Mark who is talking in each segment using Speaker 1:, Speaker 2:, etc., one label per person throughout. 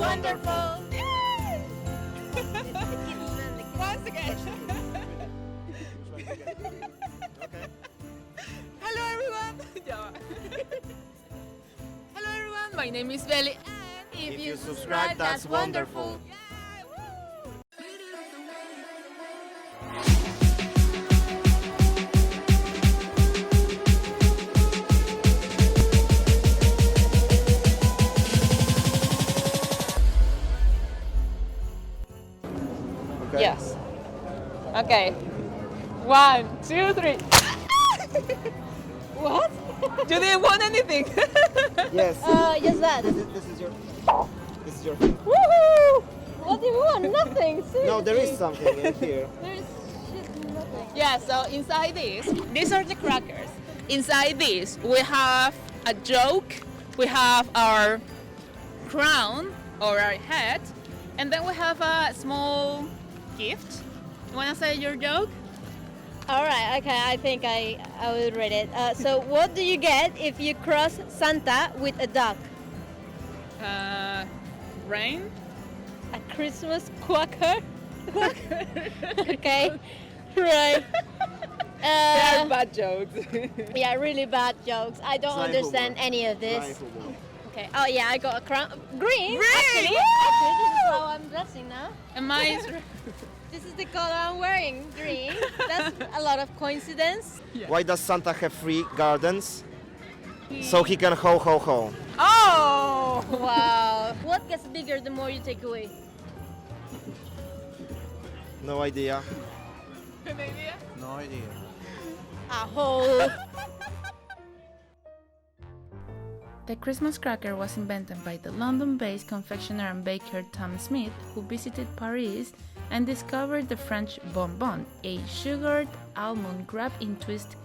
Speaker 1: wonderful.
Speaker 2: Yay! Once again. Hello everyone. Hello everyone. My name is Belly, and
Speaker 1: If you subscribe, that's wonderful.
Speaker 2: Yay! Woo!
Speaker 1: Okay.
Speaker 2: Yes. Okay. 1, 2, 3. What? You didn't want anything.
Speaker 1: Yes.
Speaker 3: Just that.
Speaker 1: This is your thing.
Speaker 3: Woohoo! What do you want? Nothing. Seriously.
Speaker 1: No, there is something in here.
Speaker 3: There's shit nothing.
Speaker 2: Yeah, so inside these are the crackers. Inside this, we have a joke, we have our crown or our hat, and then we have a small gift. You wanna say your joke?
Speaker 3: All right. Okay. I think I will read it. So, what do you get if you cross Santa with a duck?
Speaker 2: Rain?
Speaker 3: A Christmas quacker. Okay. Right.
Speaker 2: They are bad jokes.
Speaker 3: Yeah, really bad jokes. I don't
Speaker 1: Dry
Speaker 3: understand
Speaker 1: humor.
Speaker 3: any of
Speaker 1: Dry
Speaker 3: this.
Speaker 1: humor.
Speaker 3: Okay. Oh yeah, I got a crown. Green.
Speaker 2: Green!
Speaker 3: Actually,
Speaker 2: Woo!
Speaker 3: this is how I'm dressing now.
Speaker 2: And mine
Speaker 3: This is the color I'm wearing. Green. That's a lot of coincidence.
Speaker 1: Why does Santa have 3 gardens? So he can ho ho ho.
Speaker 2: Oh!
Speaker 3: Wow. What gets bigger the more you take away?
Speaker 1: No idea.
Speaker 2: An idea?
Speaker 1: No idea.
Speaker 3: A hole.
Speaker 4: The Christmas cracker was invented by the London-based confectioner and baker Tom Smith, who visited Paris and discovered the French bonbon, a sugared almond wrapped in twist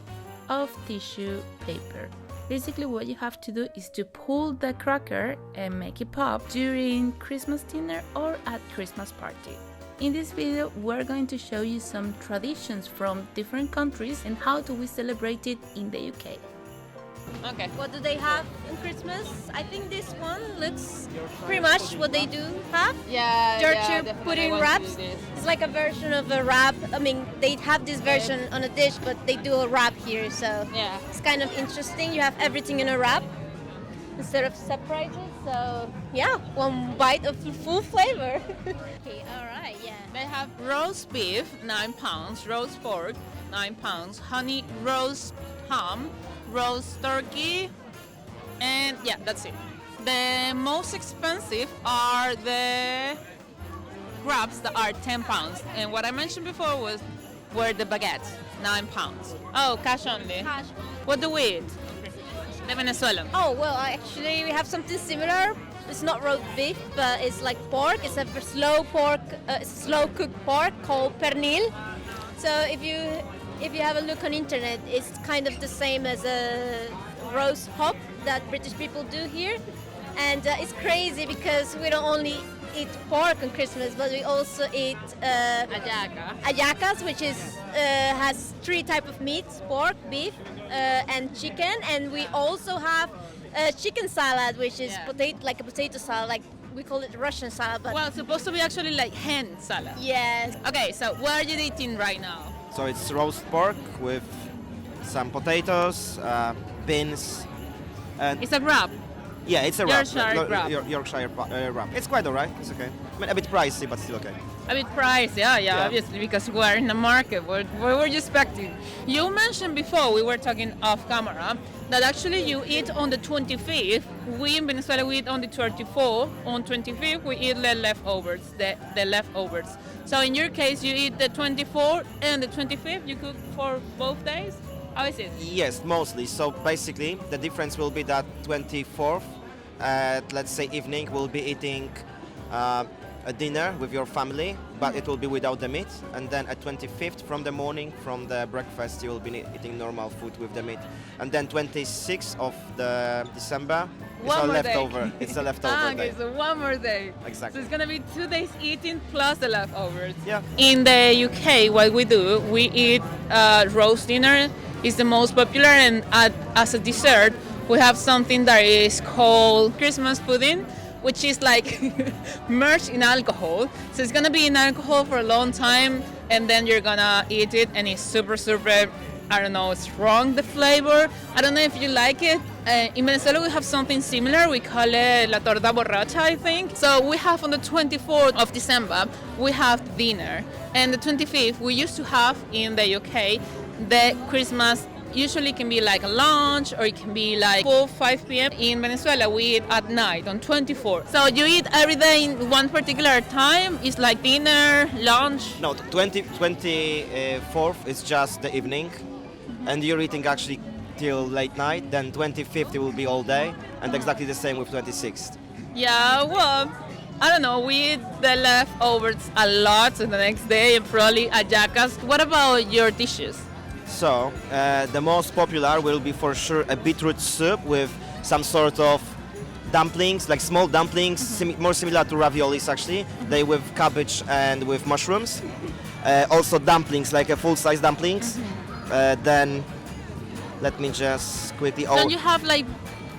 Speaker 4: of tissue paper. Basically, what you have to do is to pull the cracker and make it pop during Christmas dinner or at Christmas party. In this video, we're going to show you some traditions from different countries and how do we celebrate it in the UK.
Speaker 2: Okay.
Speaker 3: What do they have in Christmas? I think this one looks pretty much what they do have.
Speaker 2: Yeah,
Speaker 3: Yorkshire
Speaker 2: definitely
Speaker 3: pudding
Speaker 2: want to
Speaker 3: wraps.
Speaker 2: do this.
Speaker 3: It's like a version of a wrap. I mean, they have this version on a dish, but they do a wrap here, so
Speaker 2: Yeah.
Speaker 3: it's kind of interesting. You have everything in a wrap instead of separated. So yeah, one bite of full flavor. Okay, all right, yeah.
Speaker 2: They have roast beef, 9 pounds, roast pork, 9 pounds, honey roast ham, roast turkey, and yeah, that's it. The most expensive are the wraps that are 10 pounds. And what I mentioned before were the baguettes, 9 pounds. Oh, cash only.
Speaker 3: Cash.
Speaker 2: What do we eat? The Venezuelan.
Speaker 3: Oh well, actually we have something similar. It's not roast beef, but it's like pork. It's a slow cooked pork called pernil. So if you have a look on internet, it's kind of the same as a roast hog that British people do here, and it's crazy because we don't only eat pork on Christmas, but we also eat ayacas, which is has 3 types of meats: pork, beef, and chicken. And we also have chicken salad, which is like a potato salad, like we call it Russian salad. But
Speaker 2: Well, it's supposed to be actually like hen salad.
Speaker 3: yes,
Speaker 2: Okay, so what are you eating right now?
Speaker 1: So it's roast pork with some potatoes, beans, and
Speaker 2: It's a wrap.
Speaker 1: yeah, it's a wrap.
Speaker 2: Yorkshire wrap.
Speaker 1: Yorkshire wrap. It's quite alright. It's okay. I mean, a bit pricey, but still okay.
Speaker 2: A bit pricey, yeah,
Speaker 1: Yeah.
Speaker 2: obviously, because we're in the market. What were you expecting? You mentioned before, we were talking off camera, that actually you eat on the 25th. We in Venezuela, we eat on the 34th. On 25th, we eat the leftovers, the leftovers. So in your case, you eat the 24th and the 25th. You cook for both days? How is it?
Speaker 1: Yes, mostly. So basically, the difference will be that 24th, at let's say evening, we'll be eating a dinner with your family, but it will be without the meat. And then at 25th, from the morning, from the breakfast, you will be eating normal food with the meat. And then 26th of the December, it's
Speaker 2: One
Speaker 1: a
Speaker 2: more day.
Speaker 1: leftover. It's a leftover
Speaker 2: Okay,
Speaker 1: day.
Speaker 2: so one more day.
Speaker 1: Exactly.
Speaker 2: So it's gonna be 2 days eating plus the leftovers.
Speaker 1: Yeah.
Speaker 2: In the UK, what we do, we eat roast dinner. Is the most popular, and as a dessert, we have something that is called Christmas pudding, which is like merged in alcohol. So it's gonna be in alcohol for a long time, and then you're gonna eat it, and it's super, super, I don't know, strong, the flavor. I don't know if you like it. In Venezuela, we have something similar. We call it la torta borracha, I think. So we have on the 24th of December, we have dinner. And the 25th, we used to have in the UK, the Christmas usually can be like a lunch, or it can be like 4, 5 p.m. In Venezuela, we eat at night on 24th. So you eat every day in one particular time? It's like dinner, lunch?
Speaker 1: No, 24th is just the evening, and you're eating actually till late night. Then 25th it will be all day, and exactly the same with 26th.
Speaker 2: Yeah, well, I don't know. We eat the leftovers a lot the next day, and probably hallacas. What about your dishes?
Speaker 1: So the most popular will be for sure a beetroot soup with some sort of dumplings, like small dumplings, more similar to raviolis actually. They with cabbage and with mushrooms. Also dumplings, like a full-size dumplings. Then let me just quickly.
Speaker 2: Don't you have like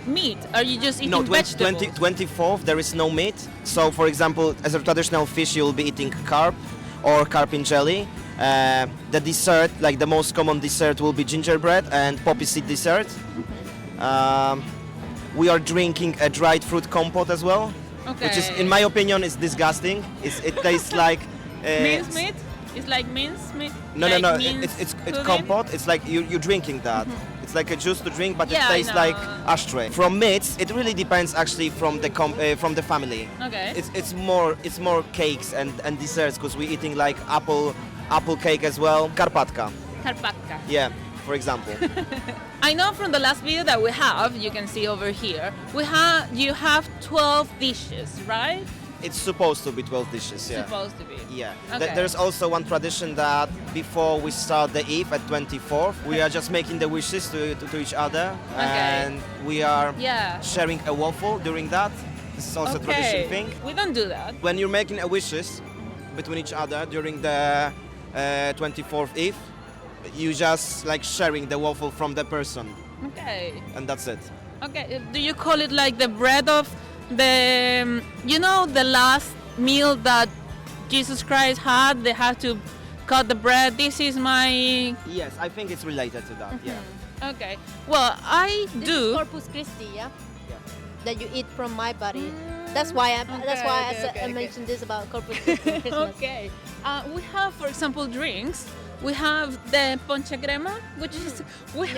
Speaker 2: meat? Are you just eating vegetables?
Speaker 1: 24th there is no meat. So for example, as a traditional fish, you will be eating carp or carp in jelly. The dessert, like the most common dessert, will be gingerbread and poppy seed dessert. We are drinking a dried fruit compote as well, which is, in my opinion, is disgusting. It tastes like
Speaker 2: mince meat. It's like mince meat.
Speaker 1: No,
Speaker 2: like
Speaker 1: no.
Speaker 2: mince
Speaker 1: It's
Speaker 2: pudding?
Speaker 1: compote. It's like you're drinking that. It's like a juice to drink, but
Speaker 2: Yeah,
Speaker 1: it
Speaker 2: I
Speaker 1: tastes
Speaker 2: know.
Speaker 1: like ashtray. From meats, it really depends actually from the family.
Speaker 2: Okay.
Speaker 1: It's more cakes and desserts, because we're eating like apple cake as well. Karpatka.
Speaker 2: Karpatka.
Speaker 1: Yeah, for example.
Speaker 2: I know from the last video that we have, you can see over here, you have 12 dishes, right?
Speaker 1: It's supposed to be 12 dishes, yeah.
Speaker 2: Supposed to be.
Speaker 1: Yeah.
Speaker 2: Okay.
Speaker 1: There's also one tradition that before we start the Eve at 24th, we are just making the wishes to each other, and we are sharing a waffle during that. This is also a tradition thing.
Speaker 2: We don't do that.
Speaker 1: When you're making a wishes between each other during the 24th Eve, you just like sharing the waffle from the person,
Speaker 2: Okay.
Speaker 1: and that's it.
Speaker 2: Okay. Do you call it like the bread of the, the last meal that Jesus Christ had? They had to cut the bread. This is my.
Speaker 1: Yes, I think it's related to that. Yeah.
Speaker 2: Okay. Well, I
Speaker 3: This
Speaker 2: do.
Speaker 3: is Corpus Christi, yeah?
Speaker 1: Yeah.
Speaker 3: That you eat from my body. That's why I mentioned this about Corpus Christi and Christmas.
Speaker 2: Okay. We have, for example, drinks. We have the ponche crema, which is we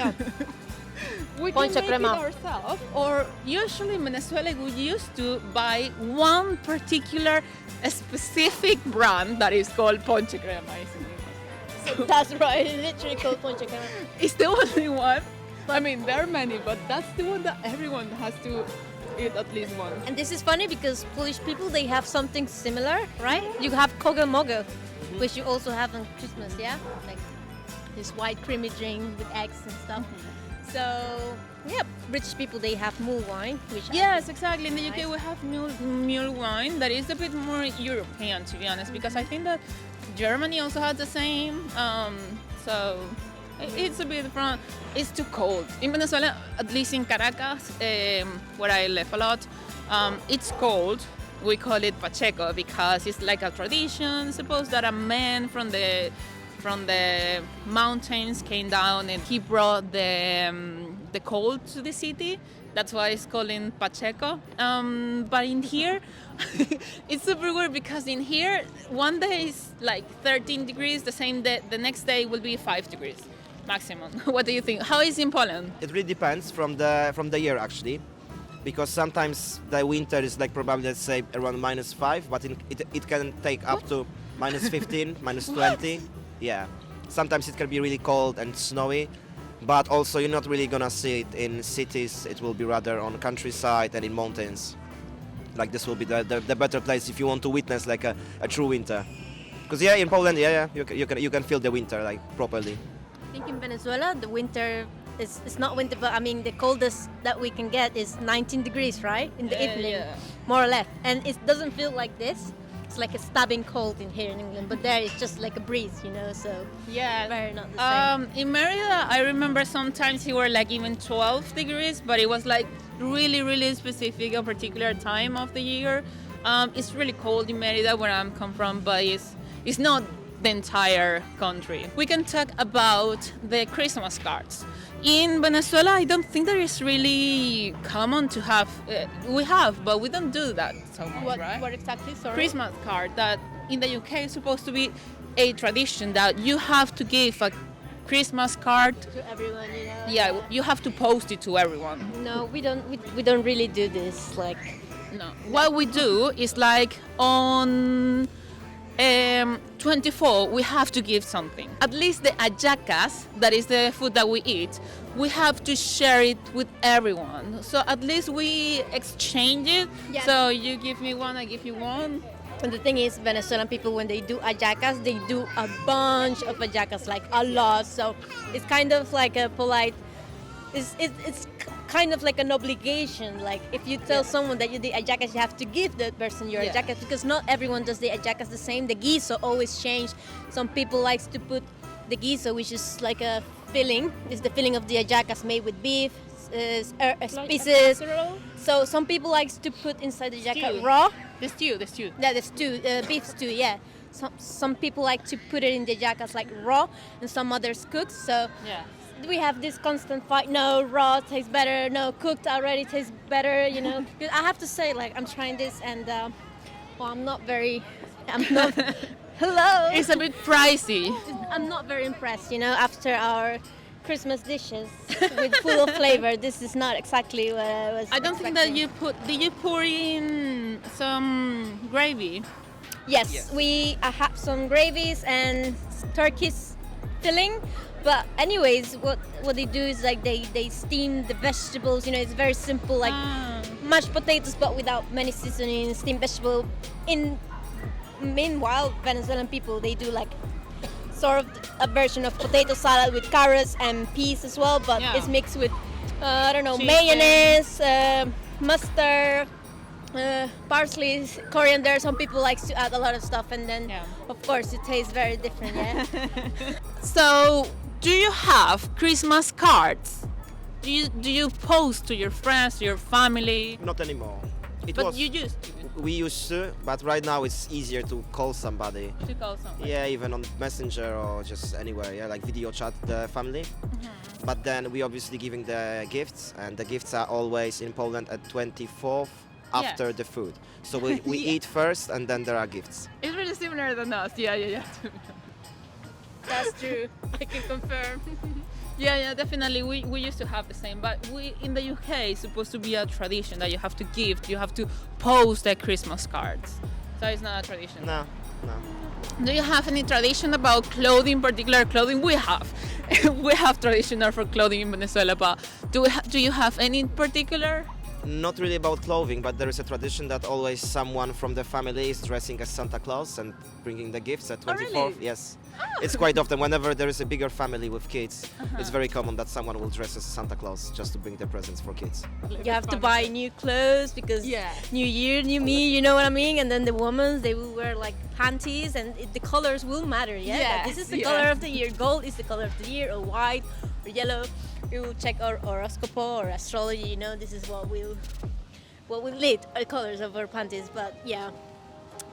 Speaker 2: we
Speaker 3: Ponche
Speaker 2: can make
Speaker 3: crema.
Speaker 2: it ourselves. Or usually in Venezuela, we used to buy one particular specific brand that is called ponche crema. Isn't it? So
Speaker 3: That's right, it's literally called ponche crema.
Speaker 2: it's the only one. I mean, there are many, but that's the one that everyone has to eat at least once.
Speaker 3: And this is funny because Polish people, they have something similar, right? You have kogo-mogo, which you also have on Christmas, yeah? Like this white creamy drink with eggs and stuff. So, yeah, British people, they have mule wine, which
Speaker 2: Yes, exactly. In the UK,
Speaker 3: Nice.
Speaker 2: we have mule wine that is a bit more European, to be honest, because I think that Germany also has the same. So it's a bit from. It's too cold in Venezuela, at least in Caracas, where I live a lot. It's cold. We call it pacheco because it's like a tradition. Suppose that a man from the mountains came down and he brought the cold to the city. That's why it's called in Pacheco. But in here, it's super weird because in here, one day is like 13 degrees. The next day will be 5 degrees maximum. What do you think? How is in Poland?
Speaker 1: It really depends from the year actually, because sometimes the winter is like probably, let's say, around -5, but it can take up to -15, -20. Yeah, sometimes it can be really cold and snowy, but also you're not really gonna see it in cities. It will be rather on countryside and in mountains. Like this will be the better place if you want to witness like a true winter. Because in Poland, you can feel the winter like properly.
Speaker 3: I think in Venezuela, the winter it's not winter, but I mean the coldest that we can get is 19 degrees, right? In the evening,
Speaker 2: Yeah.
Speaker 3: more or less. And it doesn't feel like this. It's like a stabbing cold in here in England, but there it's just like a breeze, so
Speaker 2: Yeah.
Speaker 3: very not the same.
Speaker 2: In Merida, I remember sometimes we were like even 12 degrees, but it was like really, really specific, a particular time of the year. It's really cold in Merida, where I'm come from, but it's not the entire country. We can talk about the Christmas cards. In Venezuela, I don't think that it's really common to have. We have, but we don't do that so much, right?
Speaker 3: What exactly? Sorry.
Speaker 2: Christmas card that in the UK is supposed to be a tradition that you have to give a Christmas card.
Speaker 3: To everyone, you know.
Speaker 2: Yeah, you have to post it to everyone.
Speaker 3: No, we don't. We don't really do this. Like,
Speaker 2: No. What we do is like on 24, we have to give something. At least the hallacas, that is the food that we eat, we have to share it with everyone. So at least we exchange it.
Speaker 3: Yes.
Speaker 2: So you give me one, I give you one.
Speaker 3: and the thing is, Venezuelan people, when they do hallacas, they do a bunch of hallacas, like a lot. So it's kind of like a polite. It's kind of like an obligation. Like if you tell someone that you did hallacas, you have to give that person your hallacas, because not everyone does the hallacas the same. The guiso always change. Some people likes to put the guiso, which is like a filling. It's the filling of the hallacas made with beef, spices. So some people likes to put inside the hallaca
Speaker 2: Stew.
Speaker 3: raw.
Speaker 2: The stew.
Speaker 3: Yeah, the stew, beef stew. Yeah. Some people like to put it in the hallacas like raw, and some others cook. So
Speaker 2: Yeah.
Speaker 3: we have this constant fight. No, raw tastes better. No, cooked already tastes better. You know. 'Cause I have to say, like, I'm trying this, and well, I'm not. Hello.
Speaker 2: It's a bit pricey.
Speaker 3: I'm not very impressed. You know, after our Christmas dishes with full of flavor, this is not exactly what I was.
Speaker 2: I don't think that
Speaker 3: expecting.
Speaker 2: did you pour in some gravy?
Speaker 3: Yes, we have some gravies and turkey's filling. But anyways, what they do is like they steam the vegetables. You know, it's very simple, like mashed potatoes, but without many seasoning. Steamed vegetable. Meanwhile, Venezuelan people, they do like sort of a version of potato salad with carrots and peas as well, but
Speaker 2: Yeah.
Speaker 3: it's mixed with I don't know,
Speaker 2: Chicken.
Speaker 3: mayonnaise, mustard, parsley, coriander. Some people likes to add a lot of stuff, and then of course it tastes very different. Yeah.
Speaker 2: So, do you have Christmas cards? Do you post to your friends, to your family?
Speaker 1: Not anymore.
Speaker 2: But you used
Speaker 1: We used to, but right now it's easier to call somebody.
Speaker 2: to call someone.
Speaker 1: Yeah, even on Messenger or just anywhere. Yeah, like video chat the family. But then we obviously giving the gifts, and the gifts are always in Poland at 24th after
Speaker 2: Yes.
Speaker 1: the food. So we eat first, and then there are gifts.
Speaker 2: It's really similar than us. Yeah.
Speaker 3: That's true. I can confirm.
Speaker 2: Yeah, definitely. We used to have the same, but we in the UK it's supposed to be a tradition that you have to give. You have to post the Christmas cards. So it's not a tradition.
Speaker 1: No.
Speaker 2: Do you have any tradition about clothing, particular clothing? We have. We have traditional for clothing in Venezuela, but do you have any particular?
Speaker 1: Not really about clothing, but there is a tradition that always someone from the family is dressing as Santa Claus and bringing the gifts at 24th.
Speaker 2: really?
Speaker 1: Yes. It's quite often. Whenever there is a bigger family with kids, it's very common that someone will dress as Santa Claus just to bring the presents for kids.
Speaker 3: You have to buy new clothes because
Speaker 2: Yeah.
Speaker 3: New Year, new me, you know what I mean? And then the women, they will wear like panties, and the colors will matter, yeah? Like, this is the
Speaker 2: Yes,
Speaker 3: color
Speaker 2: yeah.
Speaker 3: of the year. Gold is the color of the year, or white, or yellow. We will check our horoscope or astrology, you know, this is what will lead our colors of our panties. But yeah,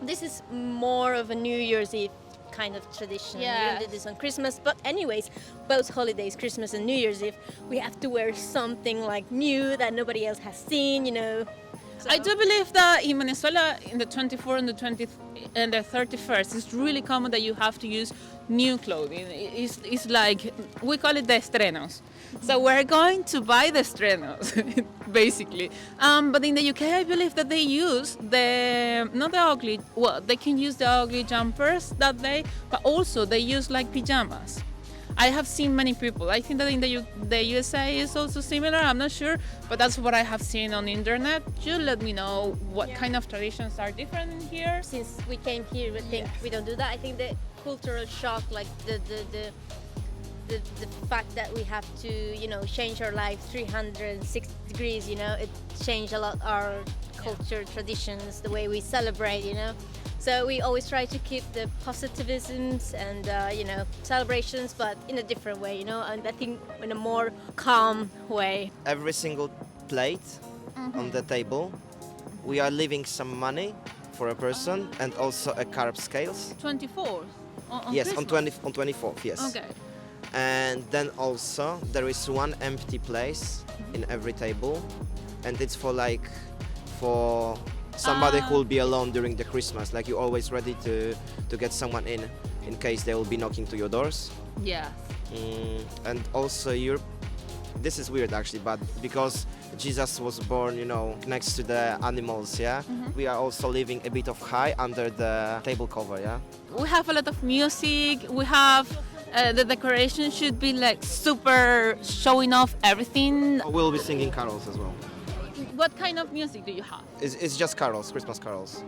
Speaker 3: this is more of a New Year's Eve kind of tradition. We don't do
Speaker 2: Yes.
Speaker 3: this on Christmas, but anyways, both holidays, Christmas and New Year's Eve, we have to wear something like new that nobody else has seen, you know.
Speaker 2: I do believe that in Venezuela, in the 24th and the 20th and the 31st, it's really common that you have to use new clothing. It's like, we call it the estrenos. So we're going to buy the estrenos, basically. But in the UK, I believe that they use they can use the ugly jumpers that day, but also they use like pajamas. I have seen many people. I think that in the USA is also similar. I'm not sure, but that's what I have seen on the internet. You let me know what kind of traditions are different in here.
Speaker 3: Since we came here, we think we don't do that. I think the cultural shock, like the fact that we have to, you know, change our life 360 degrees, you know, it changed a lot our culture, traditions, the way we celebrate, you know. So we always try to keep the positivisms and, you know, celebrations, but in a different way, you know, and I think in a more calm way.
Speaker 1: Every single plate on the table. We are leaving some money for a person and also a carb scales.
Speaker 2: 24th. On
Speaker 1: Yes,
Speaker 2: Christmas.
Speaker 1: on 24th, yes.
Speaker 2: Okay.
Speaker 1: And then also there is one empty place in every table, and it's for somebody who will be alone during the Christmas. Like you're always ready to get someone in case they will be knocking to your doors.
Speaker 2: Yeah.
Speaker 1: And also this is weird actually, but because Jesus was born, next to the animals, yeah, we are also leaving a bit of high under the table cover, yeah.
Speaker 2: We have a lot of music. We have the decoration should be like super showing off everything.
Speaker 1: We'll be singing carols as well.
Speaker 2: What kind of music do you have?
Speaker 1: It's just carols, Christmas carols.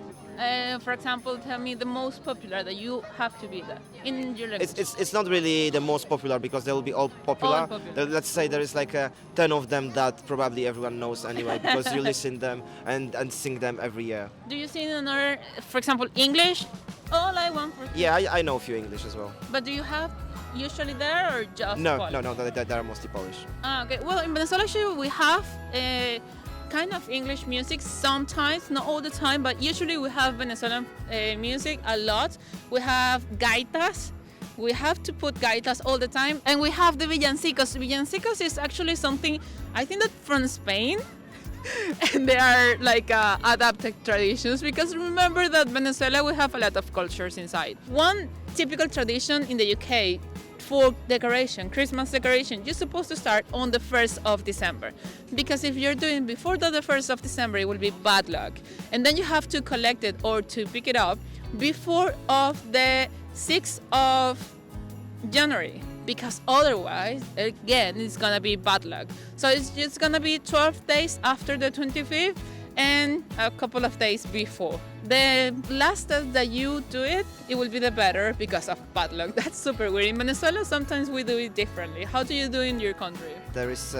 Speaker 2: For example, tell me the most popular that you have to be there in your language.
Speaker 1: It's not really the most popular because they will be all popular.
Speaker 2: All popular.
Speaker 1: Let's say there is like 10 of them that probably everyone knows anyway because you listen them and sing them every year.
Speaker 2: Do you sing another, for example, English? All I want for Christmas.
Speaker 1: Yeah, I know a few English as well.
Speaker 2: But do you have usually there or just
Speaker 1: No,
Speaker 2: Polish?
Speaker 1: no, they're mostly Polish.
Speaker 2: Okay. Well, in Venezuela, actually, we have kind of English music sometimes, not all the time, but usually we have Venezuelan music a lot. We have gaitas. We have to put gaitas all the time. And we have the villancicos. Villancicos is actually something, I think that from Spain. And they are like adapted traditions because remember that Venezuela, we have a lot of cultures inside. One typical tradition in the UK for decoration, Christmas decoration, you're supposed to start on the 1st of December. Because if you're doing before the 1st of December, it will be bad luck. And then you have to collect it or to pick it up before of the 6th of January. Because otherwise, again, it's gonna be bad luck. So it's just gonna be 12 days after the 25th and a couple of days before. The last day that you do it, it will be the better because of bad luck. That's super weird. In Venezuela, sometimes we do it differently. How do you do in your country?
Speaker 1: There is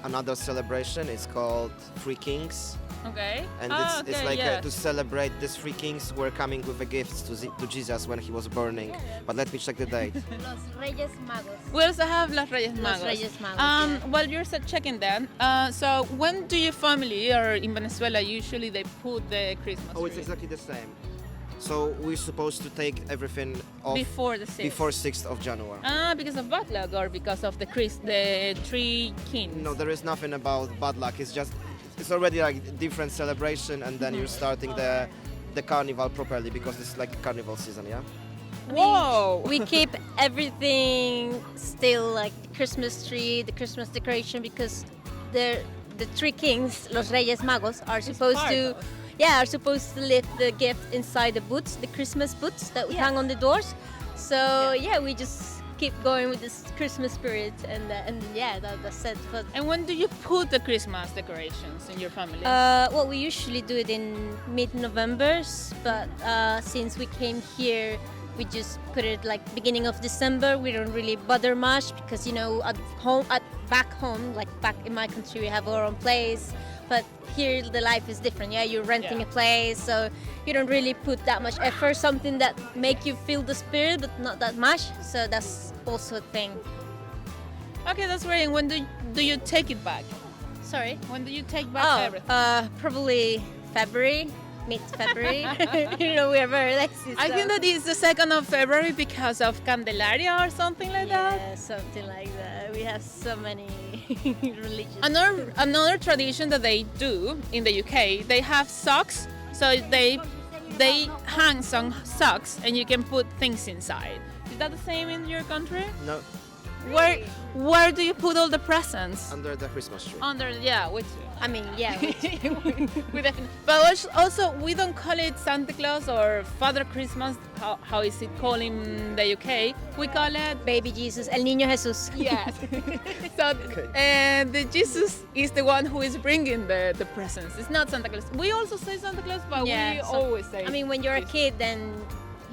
Speaker 1: another celebration. It's called Three Kings.
Speaker 2: Okay.
Speaker 1: And it's like to celebrate these three kings were coming with the gifts to Jesus when he was burning. But let me check the date.
Speaker 3: Los Reyes Magos.
Speaker 2: We also have Los Reyes Magos.
Speaker 3: Los Reyes Magos. Yeah.
Speaker 2: While you're checking that, so when do your family or in Venezuela usually they put the Christmas
Speaker 1: Oh, it's
Speaker 2: tree?
Speaker 1: exactly the same. So we're supposed to take everything off
Speaker 2: Before the 6th.
Speaker 1: before 6th of January.
Speaker 2: Because of bad luck or because of the three kings?
Speaker 1: No, there is nothing about bad luck. It's already like a different celebration, and then you're starting the carnival properly because it's like a carnival season, yeah.
Speaker 2: Whoa!
Speaker 3: We keep everything still like the Christmas tree, the Christmas decoration because the three kings, Los Reyes Magos, are supposed to leave the gift inside the boots, the Christmas boots that we hang on the doors. So we just keep going with this Christmas spirit, and that's it. But
Speaker 2: And when do you put the Christmas decorations in your family?
Speaker 3: well, we usually do it in mid-November, but since we came here, we just put it like beginning of December. We don't really bother much because back home, like back in my country, we have our own place. But here the life is different. Yeah, you're renting a place, so you don't really put that much effort. Something that make you feel the spirit, but not that much. So that's also a thing.
Speaker 2: Okay, that's great. And when do you take it back?
Speaker 3: Sorry.
Speaker 2: When do you take back everything?
Speaker 3: Probably February, mid-February. We are very lazy.
Speaker 2: I think that is the 2nd of February because of Candelaria or something like that.
Speaker 3: Yeah, something like that. We have so many religions.
Speaker 2: Another tradition that they do in the UK, they have socks. So they hang some socks and you can put things inside. Is that the same in your country?
Speaker 1: No,
Speaker 2: Where do you put all the presents?
Speaker 1: under the Christmas tree.
Speaker 2: Which
Speaker 3: I mean, yeah.
Speaker 2: we definitely. But also we don't call it Santa Claus or Father Christmas. How is it called in the UK? We call it
Speaker 3: Baby Jesus, El Niño Jesús.
Speaker 2: yes. So and the Jesus is the one who is bringing the presents. It's not Santa Claus. We also say Santa Claus, but we always say.
Speaker 3: I mean, when you're a
Speaker 2: Jesus.
Speaker 3: kid, then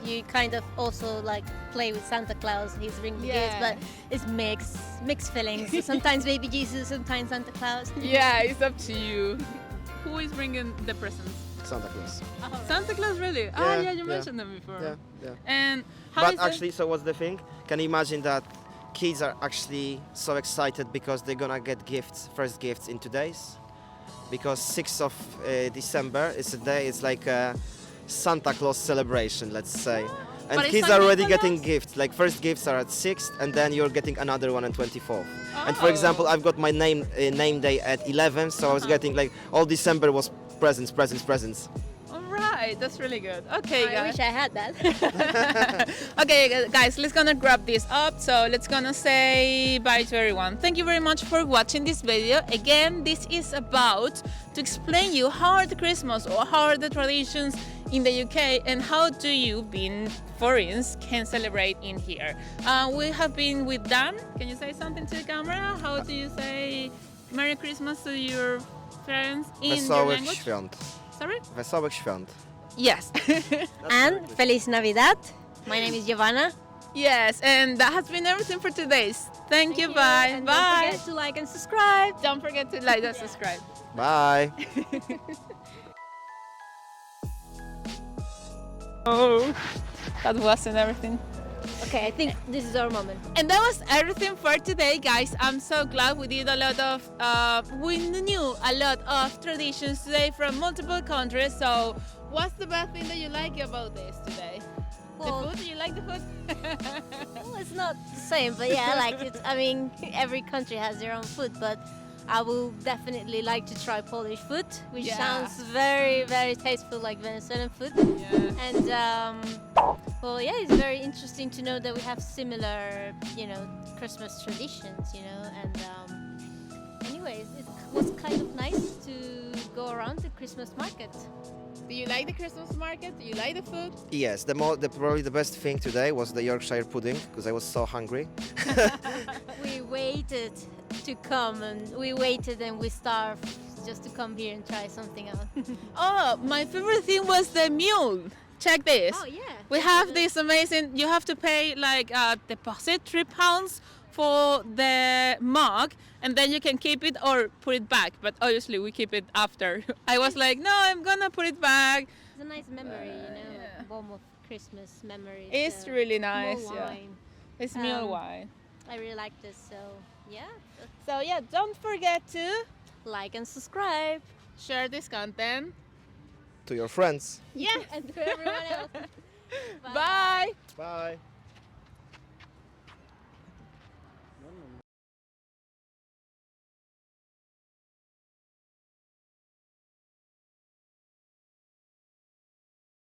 Speaker 3: you kind of also like play with Santa Claus. He's bringing the gifts, but it's mixed feelings. So sometimes Baby Jesus, sometimes Santa Claus.
Speaker 2: Yeah, it's up to you. Who is bringing the presents?
Speaker 1: Santa Claus.
Speaker 2: Santa Claus, really? You mentioned them before.
Speaker 1: Yeah.
Speaker 2: And how
Speaker 1: But
Speaker 2: is
Speaker 1: actually, so what's the thing? Can you imagine that kids are actually so excited because they're gonna get first gifts in 2 days? because 6th of December is a day, it's like a Santa Claus celebration, let's say. And
Speaker 2: But it's
Speaker 1: kids
Speaker 2: San
Speaker 1: are already
Speaker 2: Nicolas?
Speaker 1: getting gifts. Like first gifts are at 6th, and then you're getting another one on 24th. And for example, I've got my name day at 11th, so I was getting like all December was presents, presents, presents.
Speaker 2: All right, that's really good. Okay,
Speaker 3: I
Speaker 2: guys.
Speaker 3: wish I had that.
Speaker 2: Okay, guys, let's gonna grab this up. So let's gonna say bye to everyone. Thank you very much for watching this video. Again, this is about to explain you how are the Christmas or how are the traditions in the UK and how do you, being foreigners, can celebrate in here. We have been with Dan. Can you say something to the camera? How do you say Merry Christmas to your parents in your
Speaker 1: Wesołych
Speaker 2: language?
Speaker 1: świąt.
Speaker 2: Sorry?
Speaker 1: Wesołych świąt.
Speaker 2: Yes.
Speaker 3: And Feliz Navidad. My name is Giovanna.
Speaker 2: Yes, and that has been everything for today. Thank you. Bye.
Speaker 3: And
Speaker 2: Bye.
Speaker 3: don't forget to like and subscribe.
Speaker 2: Don't forget to like and subscribe.
Speaker 1: Bye.
Speaker 2: Oh, that wasn't everything.
Speaker 3: Okay, I think this is our moment.
Speaker 2: And that was everything for today, guys. I'm so glad we did a lot of, we knew a lot of traditions today from multiple countries. So, what's the best thing that you like about this today?
Speaker 3: Well,
Speaker 2: The food? Do you like the food?
Speaker 3: well, it's not the same, but yeah, I like it. I mean, every country has their own food, but I will definitely like to try Polish food, which
Speaker 2: Yeah.
Speaker 3: sounds very, very tasteful like Venezuelan food.
Speaker 2: Yeah.
Speaker 3: And well, yeah, it's very interesting to know that we have similar, Christmas traditions, And anyways, it was kind of nice to go around the Christmas market.
Speaker 2: Do you like the Christmas market? Do you like the food?
Speaker 1: Yes, probably the best thing today was the Yorkshire pudding because I was so hungry.
Speaker 3: We waited to come, and we starved just to come here and try something out.
Speaker 2: Oh, my favorite thing was the mule. Check this.
Speaker 3: Oh yeah.
Speaker 2: We have this amazing, you have to pay like a deposit, £3 for the mug, and then you can keep it or put it back. But obviously we keep it after. I was like, no, I'm gonna put it back.
Speaker 3: It's a nice memory,
Speaker 2: yeah.
Speaker 3: a bomb of Christmas memories.
Speaker 2: It's really nice,
Speaker 3: mulled
Speaker 2: yeah.
Speaker 3: wine.
Speaker 2: It's mule wine.
Speaker 3: I really like this, so yeah.
Speaker 2: So yeah, don't forget to
Speaker 3: Like and subscribe.
Speaker 2: share this content.
Speaker 1: To your friends.
Speaker 2: Yeah.
Speaker 3: And to everyone else.
Speaker 2: Bye.
Speaker 1: Bye.